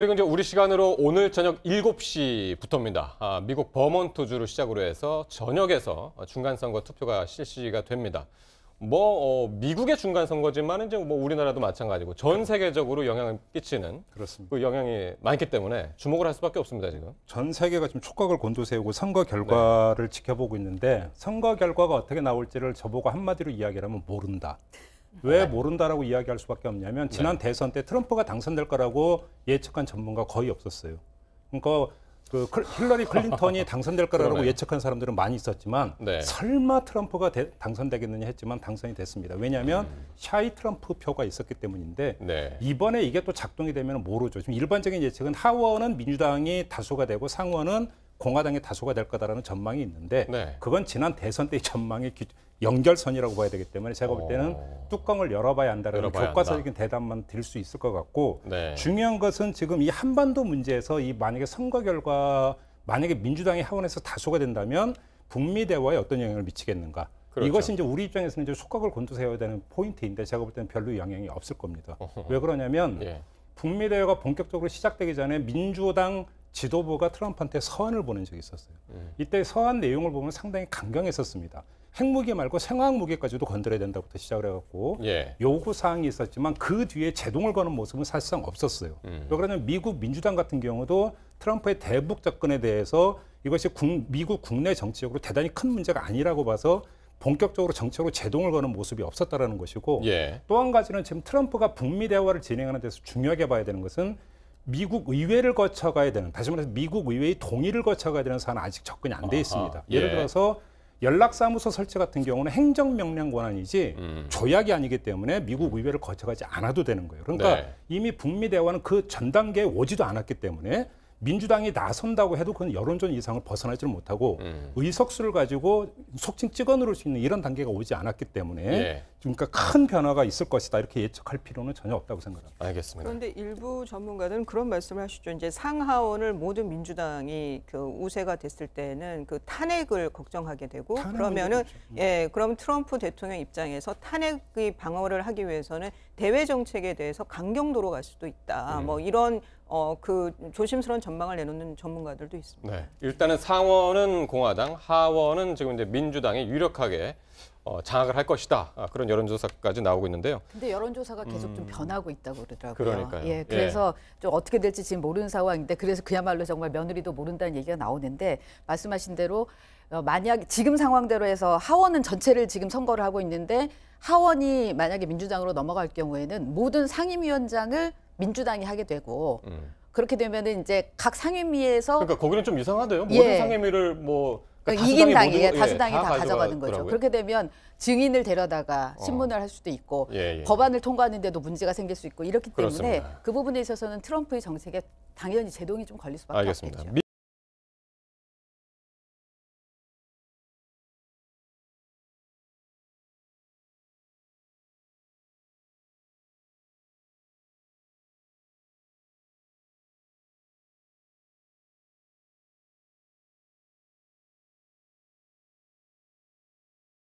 그리고 이제 우리 시간으로 오늘 저녁 7시부터입니다. 미국 버몬트주를 시작으로 해서 전역에서 중간선거 투표가 실시가 됩니다. 미국의 중간선거지만 이제 우리나라도 마찬가지고 전 세계적으로 영향을 끼치는 그렇습니다. 그 영향이 많기 때문에 주목을 할 수밖에 없습니다, 지금. 전 세계가 지금 촉각을 곤두세우고 선거 결과를 지켜보고 있는데 선거 결과가 어떻게 나올지를 저보고 한마디로 이야기를 하면 모른다. 왜 모른다라고 이야기할 수밖에 없냐면 지난 대선 때 트럼프가 당선될 거라고 예측한 전문가 거의 없었어요. 그러니까 힐러리 클린턴이 당선될 거라고 예측한 사람들은 많이 있었지만 설마 트럼프가 당선되겠느냐 했지만 당선이 됐습니다. 왜냐하면 샤이 트럼프 표가 있었기 때문인데 이번에 이게 또 작동이 되면 모르죠. 지금 일반적인 예측은 하원은 민주당이 다수가 되고 상원은 공화당이 다수가 될 거다라는 전망이 있는데 그건 지난 대선 때의 전망의 연결선이라고 봐야 되기 때문에 제가 볼 때는 뚜껑을 열어봐야 한다는 교과서적인 대답만 드릴 수 있을 것 같고 중요한 것은 지금 이 한반도 문제에서 이 만약에 선거 결과 만약에 민주당이 하원에서 다수가 된다면 북미 대화에 어떤 영향을 미치겠는가. 이것이 이제 우리 입장에서는 이제 촉각을 곤두세워야 되는 포인트인데 제가 볼 때는 별로 영향이 없을 겁니다. 왜 그러냐면 북미 대화가 본격적으로 시작되기 전에 민주당 지도부가 트럼프한테 서한을 보낸 적이 있었어요. 이때 서한 내용을 보면 상당히 강경했었습니다. 핵무기 말고 생화학무기까지도 건드려야 된다부터 시작을 해갖고 요구사항이 있었지만 그 뒤에 제동을 거는 모습은 사실상 없었어요. 왜 그러냐면 미국 민주당 같은 경우도 트럼프의 대북 접근에 대해서 이것이 미국 국내 정치적으로 대단히 큰 문제가 아니라고 봐서 본격적으로 정책으로 제동을 거는 모습이 없었다라는 것이고 또 한 가지는 지금 트럼프가 북미 대화를 진행하는 데서 중요하게 봐야 되는 것은 미국 의회를 거쳐가야 되는, 다시 말해서 미국 의회의 동의를 거쳐가야 되는 사안은 아직 접근이 안 돼 있습니다. 예를 들어서 연락사무소 설치 같은 경우는 행정명령 권한이지 조약이 아니기 때문에 미국 의회를 거쳐가지 않아도 되는 거예요. 그러니까 이미 북미 대화는 그 전 단계에 오지도 않았기 때문에 민주당이 나선다고 해도 그건 여론전 이상을 벗어나지를 못하고 의석수를 가지고 속칭 찍어 누를 수 있는 이런 단계가 오지 않았기 때문에 그러니까 큰 변화가 있을 것이다 이렇게 예측할 필요는 전혀 없다고 생각합니다. 알겠습니다. 그런데 일부 전문가들은 그런 말씀을 하시죠. 이제 상하원을 모든 민주당이 그 우세가 됐을 때는 그 탄핵을 걱정하게 되고 그러면은 그럼 트럼프 대통령 입장에서 탄핵의 방어를 하기 위해서는 대외 정책에 대해서 강경도로 갈 수도 있다. 이런 그 조심스러운 전망을 내놓는 전문가들도 있습니다. 일단은 상원은 공화당, 하원은 지금 이제 민주당이 유력하게 장악을 할 것이다. 그런 여론조사까지 나오고 있는데요. 근데 여론조사가 계속 좀 변하고 있다고 그러더라고요. 그러니까요. 그래서 좀 어떻게 될지 지금 모르는 상황인데 그래서 그야말로 정말 며느리도 모른다는 얘기가 나오는데 말씀하신 대로 만약 지금 상황대로 해서 하원은 전체를 지금 선거를 하고 있는데 하원이 만약에 민주당으로 넘어갈 경우에는 모든 상임위원장을 민주당이 하게 되고 그렇게 되면은 이제 각 상임위에서 그러니까 거기는 좀 이상하대요. 모든 상임위를 그러니까 이긴 당이 모두, 다수당이 다 가져가는 거죠. 가져가더라고요. 그렇게 되면 증인을 데려다가 신문을 할 수도 있고 법안을 통과하는데도 문제가 생길 수 있고 이렇기 때문에 그 부분에 있어서는 트럼프의 정책에 당연히 제동이 좀 걸릴 수밖에 없겠죠.